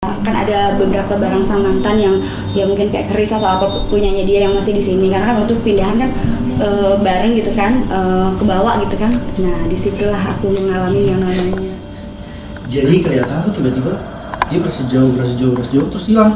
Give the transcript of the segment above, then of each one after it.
Kan ada beberapa barang Samanthan yang ya mungkin kayak keris atau apa punyanya dia yang masih di sini, karena kan waktu pindahan kan bareng gitu kan, ke bawah gitu kan. Nah disitulah aku mengalami yang namanya. Jadi kelihatan tuh tiba-tiba dia berasa jauh terus hilang.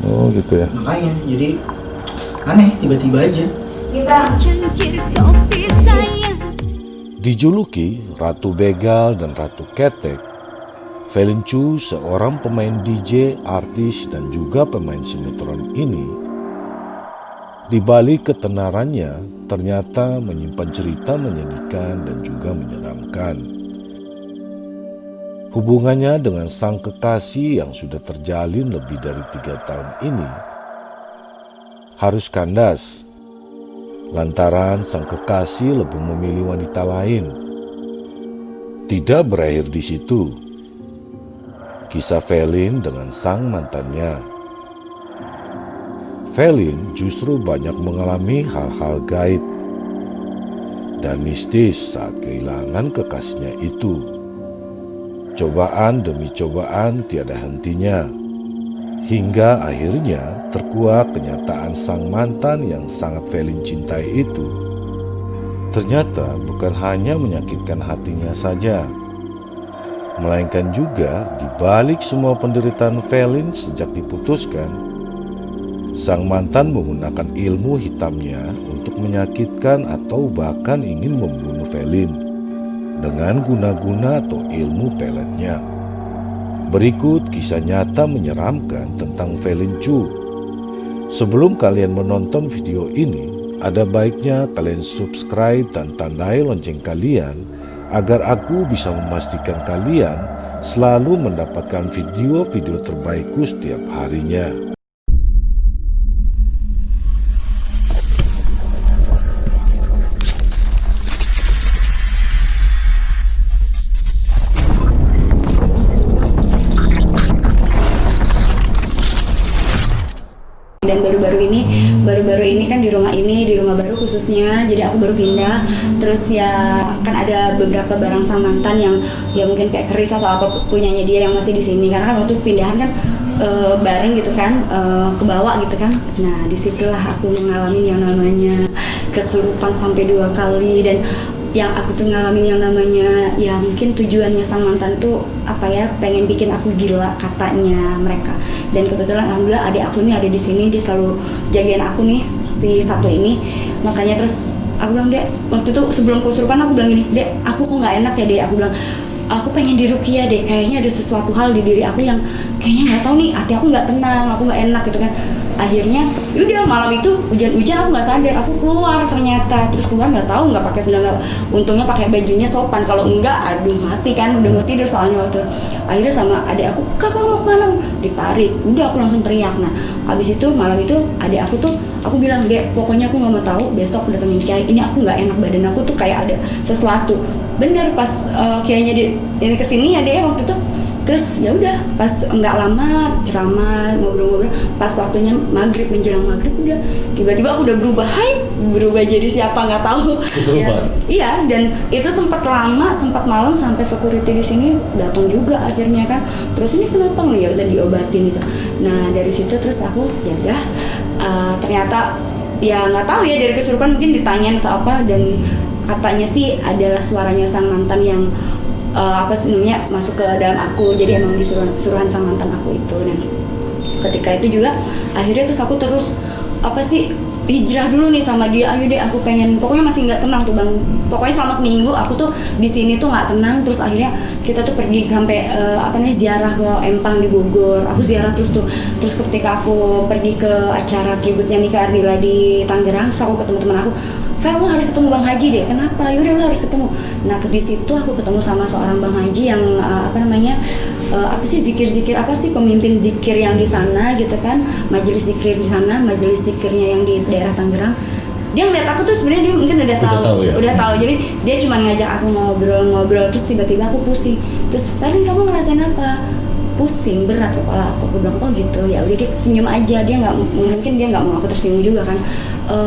Oh gitu ya. Makanya jadi aneh, tiba-tiba aja. Dijuluki Ratu Begal dan Ratu Ketek, Felin Chu, seorang pemain DJ, artis, dan juga pemain sinetron ini, di balik ketenarannya ternyata menyimpan cerita menyedihkan dan juga menyeramkan. Hubungannya dengan sang kekasih yang sudah terjalin lebih dari 3 tahun ini harus kandas lantaran sang kekasih lebih memilih wanita lain. Tidak berakhir di situ. Kisah Felin dengan sang mantannya. Felin justru banyak mengalami hal-hal gaib dan mistis saat kehilangan kekasihnya itu. Cobaan demi cobaan tiada hentinya, hingga akhirnya terkuak kenyataan sang mantan yang sangat Felin cintai itu ternyata bukan hanya menyakitkan hatinya saja, melainkan juga di balik semua penderitaan Felin sejak diputuskan, sang mantan menggunakan ilmu hitamnya untuk menyakitkan atau bahkan ingin membunuh Felin dengan guna-guna atau ilmu peletnya. Berikut kisah nyata menyeramkan tentang Felin Chu. Sebelum kalian menonton video ini, ada baiknya kalian subscribe dan tandai lonceng kalian agar aku bisa memastikan kalian selalu mendapatkan video-video terbaikku setiap harinya. Dan baru-baru ini kan di rumah baru khususnya, jadi aku baru pindah. Terus ya kan ada beberapa barang Samanthan yang ya mungkin kayak keris atau apa punyanya dia yang masih di sini, karena kan waktu pindahan kan bareng gitu kan, ke bawah gitu kan. Nah disitulah aku mengalami yang namanya kesurupan sampai 2 kali. Dan yang aku tuh ngalamin yang namanya, ya mungkin tujuannya sang mantan tuh apa ya, pengen bikin aku gila katanya mereka. Dan kebetulan alhamdulillah adik aku nih ada di sini, dia selalu jagain aku nih, si satu ini. Makanya terus aku bilang, Dek, waktu itu sebelum kesurupan aku bilang gini, Dek, aku kok nggak enak ya Dek, aku bilang aku pengen diruqyah deh, kayaknya ada sesuatu hal di diri aku yang kayaknya nggak tahu nih, hati aku nggak tenang, aku nggak enak gitu kan. Akhirnya yaudah malam itu hujan-hujan aku nggak sadar, aku keluar ternyata. Terus keluar nggak tahu, nggak pakai sendal, untungnya pakai bajunya sopan, kalau enggak aduh mati kan, udah mau tidur soalnya waktu. Akhirnya sama adik aku, kakak mau kemana? Ditarik, udah aku langsung teriak. Nah habis itu malam itu adik aku tuh, aku bilang, Dek, pokoknya aku nggak mau tahu, besok aku datengin kiai, ini aku nggak enak, badan aku tuh kayak ada sesuatu. Bener pas kiainya ini kesini ya dia waktu itu. Terus ya udah pas nggak lama ceramah ngobrol-ngobrol, pas waktunya maghrib, menjelang maghrib, udah tiba-tiba aku udah berubah jadi siapa nggak tahu ya, iya. Dan itu sempat lama, sempat malam sampai security di sini datang juga akhirnya kan. Terus ini kenapa nggak, ya udah diobatin gitu. Nah dari situ terus aku ya udah, ternyata ya nggak tahu ya, dari kesurupan mungkin ditanyain atau apa, dan katanya sih adalah suaranya sang mantan yang apa sih namanya, masuk ke dalam aku. Jadi emang disuruhan sang mantan aku itu. Dan ketika itu juga akhirnya terus aku terus apa sih, hijrah dulu nih sama dia. Ayo deh, aku pengen, pokoknya masih nggak tenang tuh bang, pokoknya selama seminggu aku tuh di sini tuh nggak tenang. Terus akhirnya kita tuh pergi sampai ziarah ke Empang di Bogor. Aku ziarah terus tuh. Terus ketika aku pergi ke acara kibutnya Nika Ardila di Tangerang, terus aku ketemu teman aku, Fel, lo harus ketemu Bang Haji deh. Kenapa? Yaudah, lo harus ketemu. Nah di situ aku ketemu sama seorang Bang Haji yang zikir-zikir, pemimpin zikir yang di sana gitu kan, majelis zikir di sana, majelis zikirnya yang di daerah Tangerang. Dia ngeliat aku tuh sebenarnya dia mungkin udah tahu. Jadi dia cuma ngajak aku ngobrol-ngobrol. Terus tiba-tiba aku pusing. Terus, Felin, kamu ngerasain apa? Pusing, berat kepala aku. Aku bilang, oh gitu. Ya udah, dia senyum aja. Dia nggak mau aku tersinggung juga kan.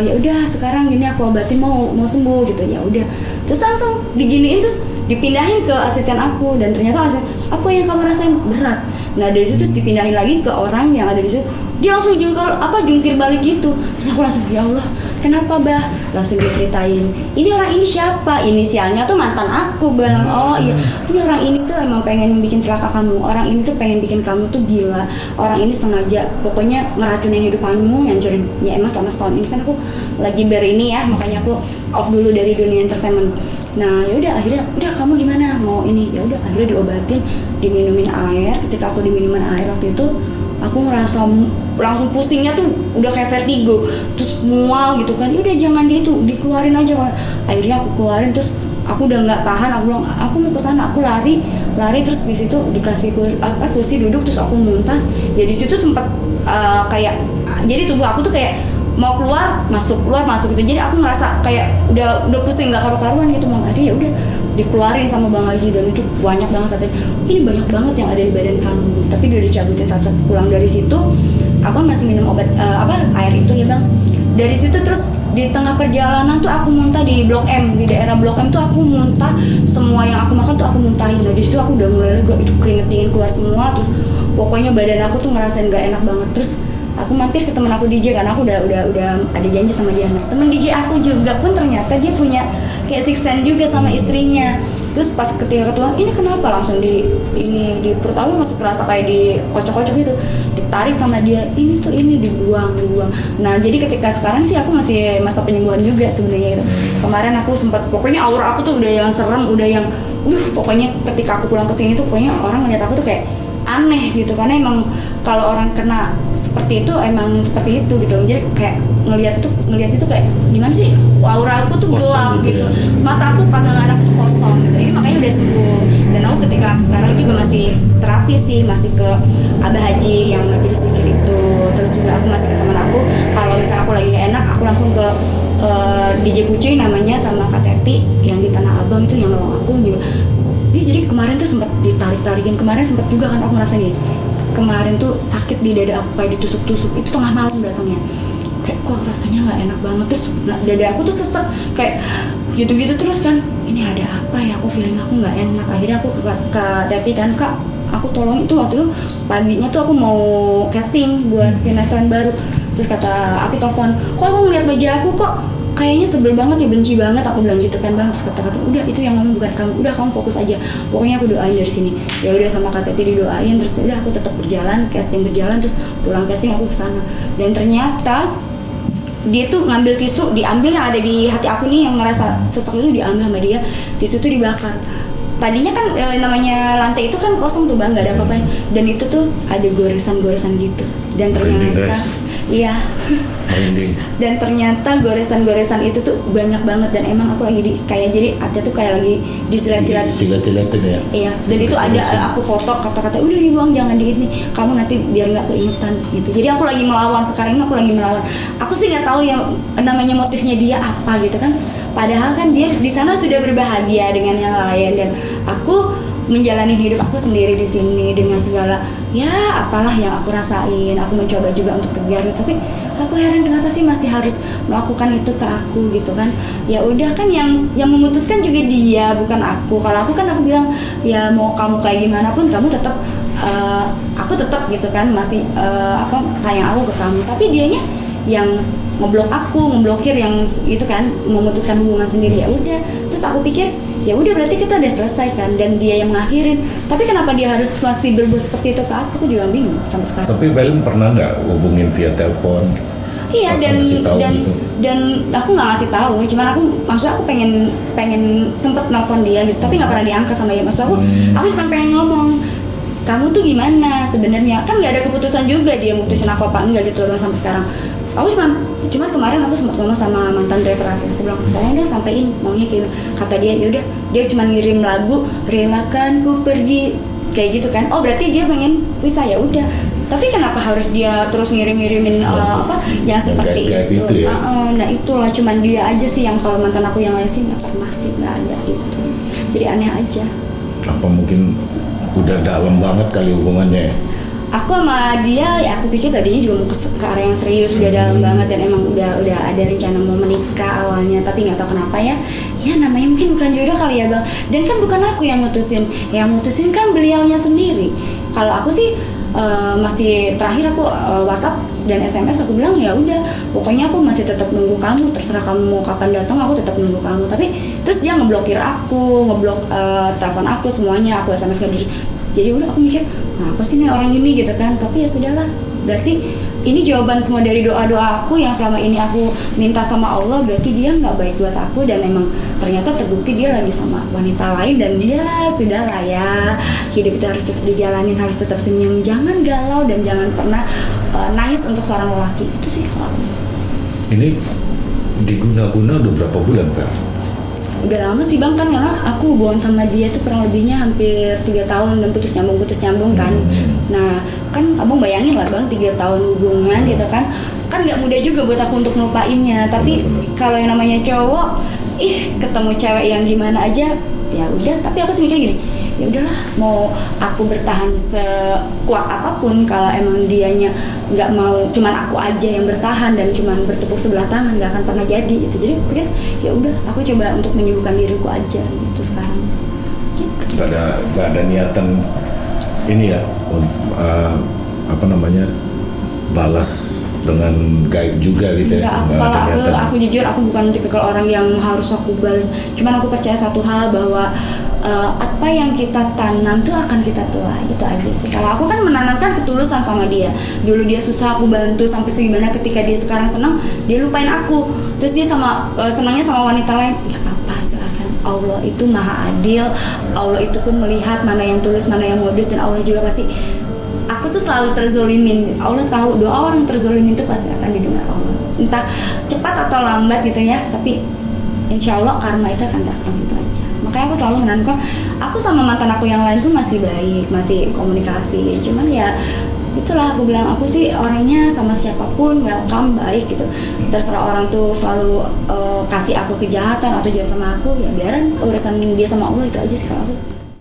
Ya udah, sekarang gini aku obatin, mau sembuh gitu. Ya udah. Terus langsung diginiin, terus dipindahin ke asisten aku. Dan ternyata asisten, apa yang kamu rasain? Berat. Nah dari situ terus dipindahin lagi ke orang yang ada di situ, dia langsung jungkir balik gitu. Terus aku langsung, ya Allah kenapa bah? Langsung diceritain, ini orang ini siapa, inisialnya tuh mantan aku. Bilang, oh iya, ini orang ini tuh emang pengen bikin celaka kamu, orang ini tuh pengen bikin kamu tuh gila, orang ini sengaja pokoknya ngeracunin hidup kamu, ngancurin. Ya emang selama setahun ini kan aku lagi ini ya, makanya aku off dulu dari dunia entertainment. Nah yaudah akhirnya, udah kamu gimana mau ini, ya udah akhirnya diobatin, diminumin air. Ketika aku diminumin air waktu itu, aku ngerasa langsung pusingnya tuh udah kayak vertigo, terus mual gitu kan. Udah jangan gitu, dikeluarin aja kan. Akhirnya aku keluarin, terus aku udah nggak tahan, aku bilang aku mau ke sana, aku lari terus di situ dikasih kursi duduk, terus aku muntah. Ya di situ sempat kayak, jadi tubuh aku tuh kayak mau keluar masuk gitu. Jadi aku ngerasa kayak udah pusing nggak karu-karuan gitu. Bang Adi ya udah dikeluarin sama Bang Haji, dan itu banyak banget katanya, ini banyak banget yang ada di badan kamu, tapi udah dicabutin. Saat pulang dari situ aku masih minum obat air itu ya Bang. Dari situ terus di tengah perjalanan tuh aku muntah di Blok M, di daerah Blok M tuh aku muntah, semua yang aku makan tuh aku muntahin. Nah di situ aku udah mulai lega, itu keringet dingin keluar semua, terus pokoknya badan aku tuh ngerasain gak enak banget. Terus aku mampir ke temen aku DJ, karena aku udah ada janji sama dia. Nah temen DJ aku juga pun ternyata dia punya kayak six sense juga sama istrinya. Terus pas ketika ketuaan, ini kenapa, langsung di perut aku masih terasa kayak dikocok-kocok gitu, ditarik sama dia, ini dibuang. Nah jadi ketika sekarang sih aku masih masa penyembuhan juga sebenarnya gitu. Kemarin aku sempat, pokoknya aura aku tuh udah yang serem, udah yang pokoknya ketika aku pulang ke sini tuh pokoknya orang ngeliat aku tuh kayak aneh gitu, karena emang kalau orang kena seperti itu emang seperti itu gitu. Jadi kayak ngelihat itu kayak gimana sih, aura aku tuh gelap gitu, mata aku pandangan aku tuh kosong gitu. Ini makanya udah sembuh. Dan aku ketika sekarang juga masih terapi sih, masih ke Abah Haji yang majelis zikir itu. Terus juga aku masih ke teman aku, kalau misalnya aku lagi gak enak aku langsung ke DJ Kucuy namanya, sama Kak Teti yang di Tanah Abang itu yang nolong aku juga. Jadi kemarin tuh sempat ditarik-tarikin, kemarin sempat juga kan aku ngerasa gini, kemarin tuh sakit di dada aku kayak ditusuk-tusuk, itu tengah malam datangnya, kayak kok rasanya nggak enak banget. Terus dada aku tuh sesek kayak gitu-gitu terus kan, ini ada apa ya, aku feeling aku nggak enak. Akhirnya aku ke Teti kan, Kak aku tolong, itu waktu itu paginya tuh aku mau casting buat sinetron baru. Terus kata aku telepon, kok aku ngeliat baju aku kok kayaknya sebel banget ya, benci banget, aku bilang gitu kan Bang. Terus kata udah itu yang ngomong bukan kamu, udah kamu fokus aja, pokoknya aku doain dari sini. Ya udah sama Kak Teti didoain, terus udah aku tetap berjalan, casting berjalan, terus pulang casting aku kesana. Dan ternyata dia tuh ngambil tisu, diambil yang ada di hati aku nih yang ngerasa sesak itu, diambil sama dia, tisu tuh dibakar. Tadinya kan namanya lantai itu kan kosong tuh Bang, nggak ada apa-apa, dan itu tuh ada goresan-goresan gitu. Dan ternyata iya. Dan ternyata goresan-goresan itu tuh banyak banget, dan emang aku lagi kayak jadi ada tuh kayak lagi disilat-silatin ya. Iya, dan itu ada aku foto, kata-kata udah dibuang, jangan diini, kamu nanti biar nggak keingetan gitu. Jadi aku lagi melawan, sekarang ini aku lagi melawan. Aku sih nggak tahu yang namanya motifnya dia apa gitu kan. Padahal kan dia di sana sudah berbahagia dengan yang lain, dan aku menjalani hidup aku sendiri di sini dengan segala ya apalah yang aku rasain. Aku mencoba juga untuk tegar, tapi aku heran kenapa sih masih harus melakukan itu ke aku gitu kan. Ya udah kan yang memutuskan juga dia, bukan aku. Kalau aku kan aku bilang ya mau kamu kayak gimana pun kamu tetap aku tetap gitu kan, masih sayang aku ke kamu. Tapi dianya yang ngeblokir yang itu kan, memutuskan hubungan sendiri. Ya udah, terus aku pikir ya udah berarti kita udah selesai kan, dan dia yang mengakhirin. Tapi kenapa dia harus masih berbuat seperti itu ke aku juga bingung sampai sekarang. Tapi Velin pernah nggak hubungin via telepon? Iya, dan aku nggak ngasih tahu, cuman maksudnya aku pengen sempet nelfon dia gitu, tapi nggak pernah diangkat sama dia. Maksud aku cuma pengen ngomong, kamu tuh gimana sebenarnya, kan nggak ada keputusan juga dia mutusin aku apa enggak gitu loh sampai sekarang. Aku cuman kemarin aku sempat ngomong sama mantan driver aku bilang, tolong deh sampein maunya kayak, kata dia yaudah, dia cuma ngirim lagu relakan ku pergi kayak gitu kan. Oh berarti dia pengen pisah, ya udah. Tapi kenapa harus dia terus ngirimin yang seperti itu ya? Nah itulah, cuman dia aja sih yang, kalau mantan aku yang lain sih nggak pernah sih, nggak ada gitu. Jadi aneh aja. Apa mungkin udah dalam banget kali hubungannya ya? Aku sama dia ya, aku pikir tadinya juga mau ke arah yang serius, udah dalam banget, dan emang udah ada rencana mau menikah awalnya, tapi nggak tahu kenapa ya namanya mungkin bukan jodoh kali ya Bang. Dan kan bukan aku yang mutusin kan beliaunya sendiri. kalau aku sih masih terakhir aku WhatsApp dan SMS aku bilang ya udah pokoknya aku masih tetap nunggu kamu, terserah kamu mau kapan datang, aku tetap nunggu kamu. Tapi terus dia ngeblokir aku, ngeblok telepon aku semuanya, aku SMS ke dia. Jadi udah aku mikir apa sih nih orang ini gitu kan. Tapi ya sudahlah, berarti ini jawaban semua dari doa-doa aku yang selama ini aku minta sama Allah. Berarti dia nggak baik buat aku, dan emang ternyata terbukti dia lagi sama wanita lain. Dan ya sudahlah ya, hidup itu harus tetap dijalanin, harus tetap senyum, jangan galau dan jangan pernah nangis untuk seorang lelaki. Itu sih kalau aku. Ini diguna-guna udah berapa bulan, Pak? Udah lama sih bang, kan karena aku hubungan sama dia tuh kurang lebihnya hampir 3 tahun dan putus nyambung kan. Nah kan abang bayangin lah bang, 3 tahun hubungan gitu kan nggak mudah juga buat aku untuk ngelupainnya. Tapi kalau yang namanya cowok, ketemu cewek yang gimana aja ya udah. Tapi aku sih mikir gini, ya udahlah, mau aku bertahan sekuat apapun kalau emang dianya nggak mau, cuman aku aja yang bertahan dan cuman bertepuk sebelah tangan, nggak akan pernah jadi gitu. Jadi pikir ya udah, aku coba untuk menyibukkan diriku aja gitu sekarang. Gitu. Gak ada niatan ini ya, balas dengan gaib juga gitu ya? Enggak, kalau aku jujur, aku bukan tipikal orang yang harus aku balas. Cuman aku percaya satu hal, bahwa apa yang kita tanam tuh akan kita tuai, itu aja sih. Kalau aku kan menanamkan ketulusan sama dia. Dulu dia susah, aku bantu sampai segimana. Ketika dia sekarang senang, dia lupain aku. Terus dia senangnya sama wanita lain. Ya apa, silakan. Allah itu maha adil. Allah itu pun melihat mana yang tulus, mana yang modus, dan Allah juga pasti. Aku tuh selalu terzolimin. Allah tahu doa orang terzolimin itu pasti akan didengar Allah. Entah cepat atau lambat gitu ya. Tapi insya Allah karma itu akan datang gitu aja. Makanya aku selalu menanamkan, aku sama mantan aku yang lain tuh masih baik, masih komunikasi. Cuman ya itulah, aku bilang aku sih orangnya sama siapapun welcome, baik gitu. Terserah orang tuh selalu kasih aku kejahatan atau jahat sama aku, ya biarin urusan dia sama Allah, itu aja sih kalau aku.